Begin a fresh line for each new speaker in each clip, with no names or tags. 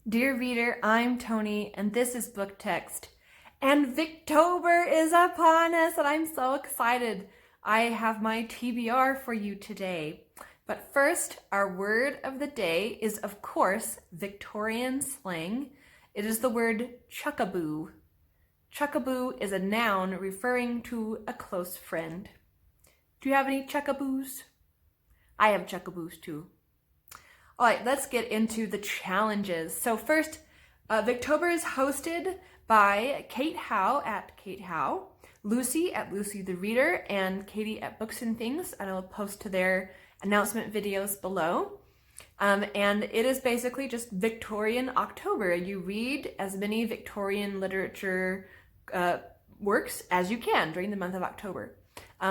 Dear reader, I'm Tony, and this is Book Text. And Victober is upon us, and I'm so excited. I have my TBR for you today. But first, our word of the day is, of course, Victorian slang. It is the word chuckaboo. Chuckaboo is a noun referring to a close friend. Do you have any chuckaboos? I have chuckaboos too. All right, let's get into the challenges. So first, Victober is hosted by Kate Howe at Kate Howe, Lucy at Lucy the Reader, and Katie at Books and Things, and I'll post to their announcement videos below. And it is basically just Victorian October. You read as many Victorian literature works as you can during the month of October.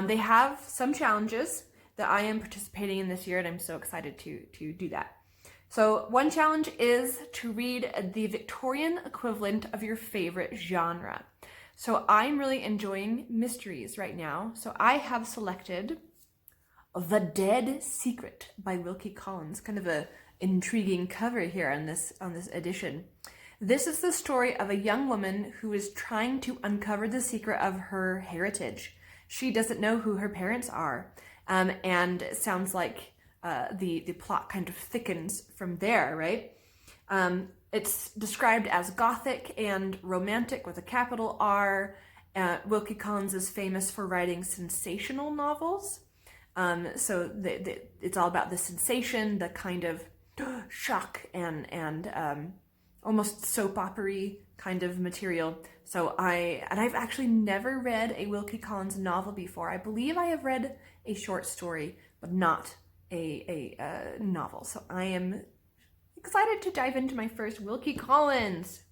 They have some challenges that I am participating in this year, and I'm so excited to do that. So one challenge is to read the Victorian equivalent of your favorite genre. So I'm really enjoying mysteries right now. So I have selected The Dead Secret by Wilkie Collins. Kind of a intriguing cover here on this edition. This is the story of a young woman who is trying to uncover the secret of her heritage. She doesn't know who her parents are. And it sounds like the plot kind of thickens from there, right? It's described as gothic and romantic with a capital R. Wilkie Collins is famous for writing sensational novels. So it's all about the sensation, the kind of shock and almost soap opera-y kind of material. So I've actually never read a Wilkie Collins novel before. I believe I have read a short story, but not a novel. So I am excited to dive into my first Wilkie Collins.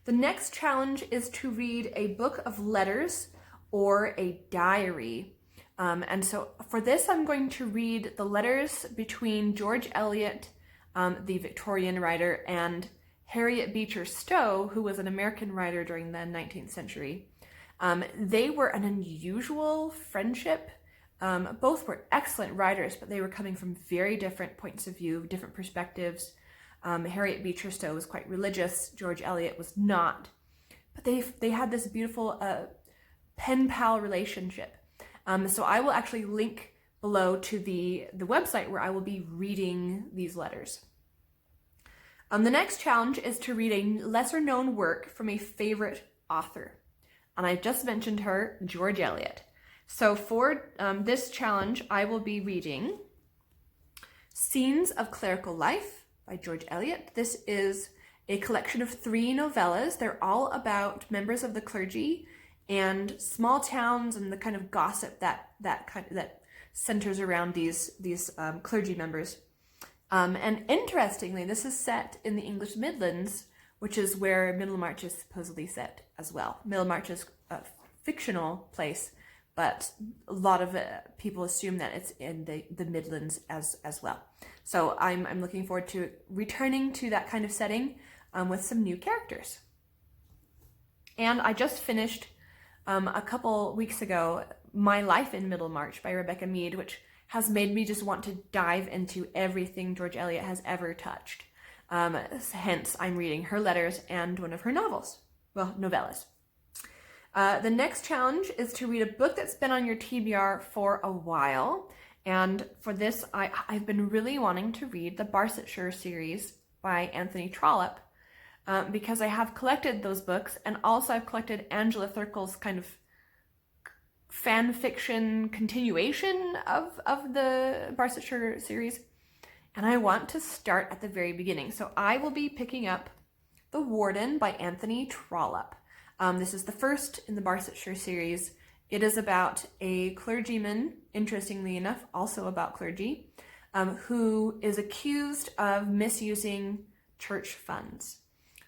The next challenge is to read a book of letters or a diary. And so for this, I'm going to read the letters between George Eliot, the Victorian writer, and Harriet Beecher Stowe, who was an American writer during the 19th century. They were an unusual friendship. Both were excellent writers, but they were coming from very different points of view, different perspectives. Harriet Beecher Stowe was quite religious. George Eliot was not. But they had this beautiful pen pal relationship. So I will actually link below to the website where I will be reading these letters. The next challenge is to read a lesser known work from a favorite author. And I just mentioned her, George Eliot. So for this challenge, I will be reading Scenes of Clerical Life by George Eliot. This is a collection of 3 novellas. They're all about members of the clergy and small towns and the kind of gossip that centers around these clergy members. And interestingly, this is set in the English Midlands, which is where Middlemarch is supposedly set as well. Middlemarch is a fictional place, but a lot of people assume that it's in the Midlands as well. So I'm looking forward to returning to that kind of setting with some new characters. And I just finished a couple weeks ago My Life in Middlemarch by Rebecca Mead, which has made me just want to dive into everything George Eliot has ever touched. Hence, I'm reading her letters and one of her novels. Well, novellas. The next challenge is to read a book that's been on your TBR for a while. And for this, I've been really wanting to read the Barsetshire series by Anthony Trollope because I have collected those books, and also I've collected Angela Thirkell's kind of fan fiction continuation of the Barsetshire series, and I want to start at the very beginning. So I will be picking up The Warden by Anthony Trollope. This is the first in the Barsetshire series. It is about a clergyman, interestingly enough, also about clergy, who is accused of misusing church funds,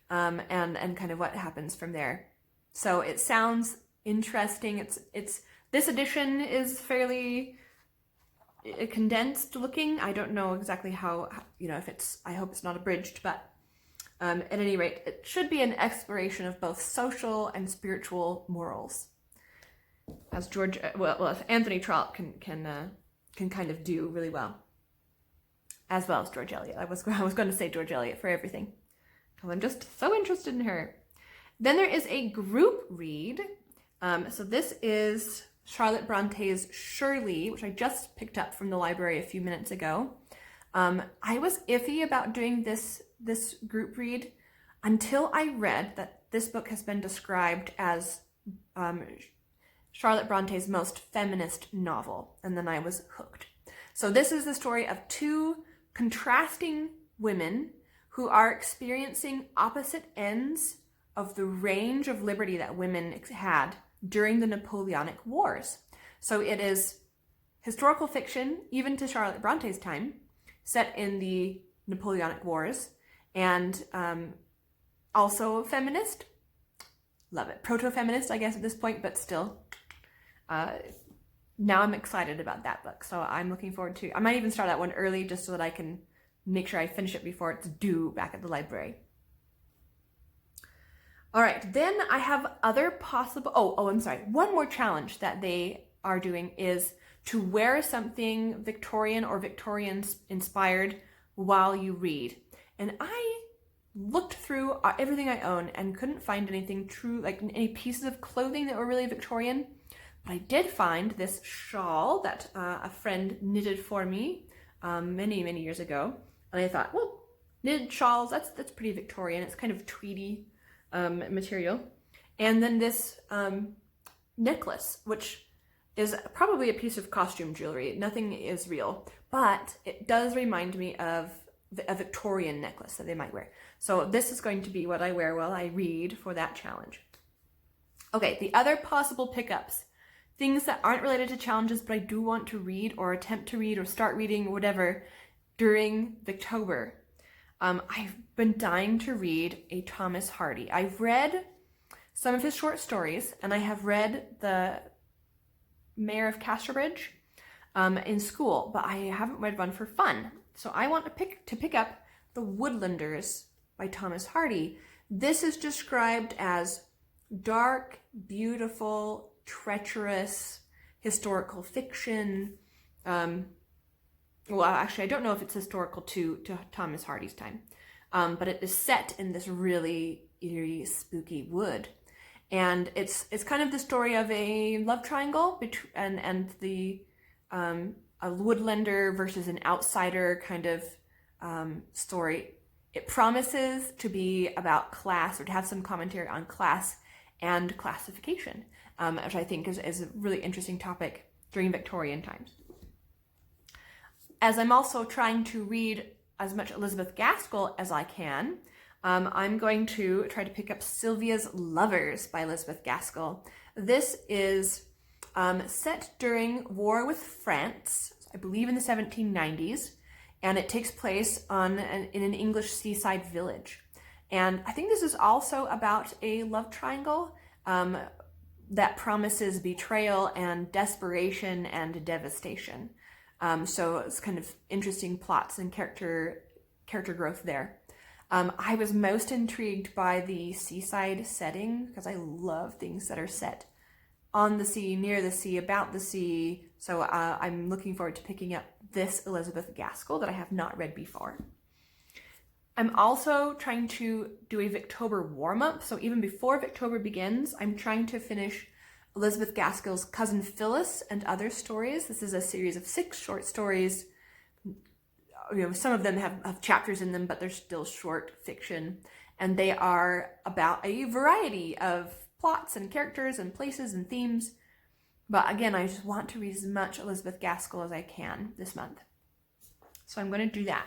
and kind of what happens from there. So it sounds interesting. It's this edition is fairly condensed looking. I don't know exactly how, if it's, I hope it's not abridged, but at any rate, it should be an exploration of both social and spiritual morals, as Anthony Trollope can kind of do really well as George Eliot. I was going to say George Eliot for everything. because I'm just so interested in her. Then there is a group read. So this is Charlotte Bronte's Shirley, which I just picked up from the library a few minutes ago. I was iffy about doing this group read until I read that this book has been described as Charlotte Bronte's most feminist novel, and then I was hooked. So this is the story of two contrasting women who are experiencing opposite ends of the range of liberty that women had during the Napoleonic Wars. So it is historical fiction, even to Charlotte Bronte's time, set in the Napoleonic Wars, and also feminist. Love it. Proto-feminist, I guess, at this point, but still. Now I'm excited about that book, so I'm looking forward to. I might even start that one early just so that I can make sure I finish it before it's due back at the library. All right, then I have other possible. Oh, I'm sorry. One more challenge that they are doing is to wear something Victorian or Victorian inspired while you read. And I looked through everything I own and couldn't find anything true, like any pieces of clothing that were really Victorian. But I did find this shawl that a friend knitted for me many years ago. And I thought, well, knitted shawls, that's pretty Victorian. It's kind of tweedy material. And then this necklace, which is probably a piece of costume jewelry. Nothing is real, but it does remind me of a Victorian necklace that they might wear. So this is going to be what I wear while I read for that challenge. Okay, the other possible pickups, things that aren't related to challenges, but I do want to read or attempt to read or start reading or whatever during Victober. I've been dying to read a Thomas Hardy. I've read some of his short stories, and I have read the Mayor of Casterbridge in school, but I haven't read one for fun. So I want to pick up The Woodlanders by Thomas Hardy. This is described as dark, beautiful, treacherous, historical fiction. Well, actually, I don't know if it's historical to Thomas Hardy's time, but it is set in this really eerie, spooky wood. And it's kind of the story of a love triangle and the a woodlander versus an outsider kind of story. It promises to be about class, or to have some commentary on class and classification, which I think is a really interesting topic during Victorian times. As I'm also trying to read as much Elizabeth Gaskell as I can, I'm going to try to pick up Sylvias Lovers by Elizabeth Gaskell. This is set during war with France, I believe in the 1790s, and it takes place in an English seaside village. And I think this is also about a love triangle that promises betrayal and desperation and devastation. So it's kind of interesting plots and character growth there. I was most intrigued by the seaside setting because I love things that are set on the sea, near the sea, about the sea. So I'm looking forward to picking up this Elizabeth Gaskell that I have not read before. I'm also trying to do a Victober warm-up. So even before Victober begins, I'm trying to finish Elizabeth Gaskell's Cousin Phyllis and Other Stories. This is a series of 6 short stories. Some of them have chapters in them, but they're still short fiction. And they are about a variety of plots and characters and places and themes. But again, I just want to read as much Elizabeth Gaskell as I can this month. So I'm going to do that.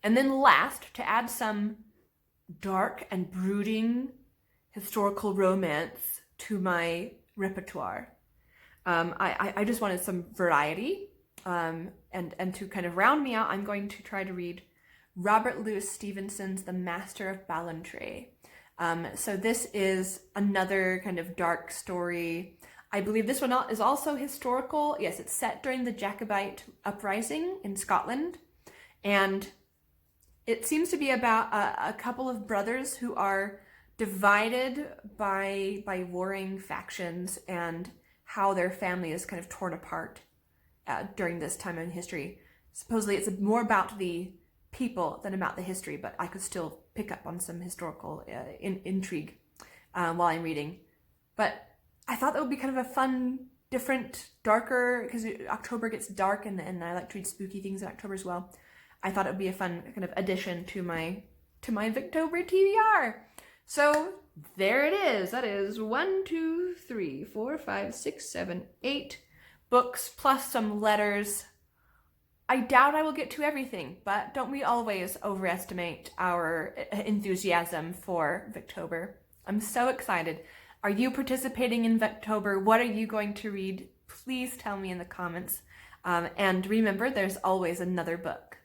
And then last, to add some dark and brooding historical romance to my repertoire, I just wanted some variety. And to kind of round me out, I'm going to try to read Robert Louis Stevenson's The Master of Ballentry. So this is another kind of dark story. I believe this one is also historical. Yes, it's set during the Jacobite uprising in Scotland. And it seems to be about a couple of brothers who are divided by warring factions and how their family is kind of torn apart during this time in history. Supposedly it's more about the people than about the history, but I could still pick up on some historical intrigue while I'm reading. But I thought that would be kind of a fun, different, darker, because October gets dark and I like to read spooky things in October as well. I thought it would be a fun kind of addition to my Victober TBR. So there it is. That is 1, 2, 3, 4, 5, 6, 7, 8 books plus some letters. I doubt I will get to everything, but don't we always overestimate our enthusiasm for Victober? I'm so excited. Are you participating in Victober? What are you going to read? Please tell me in the comments. And remember, there's always another book.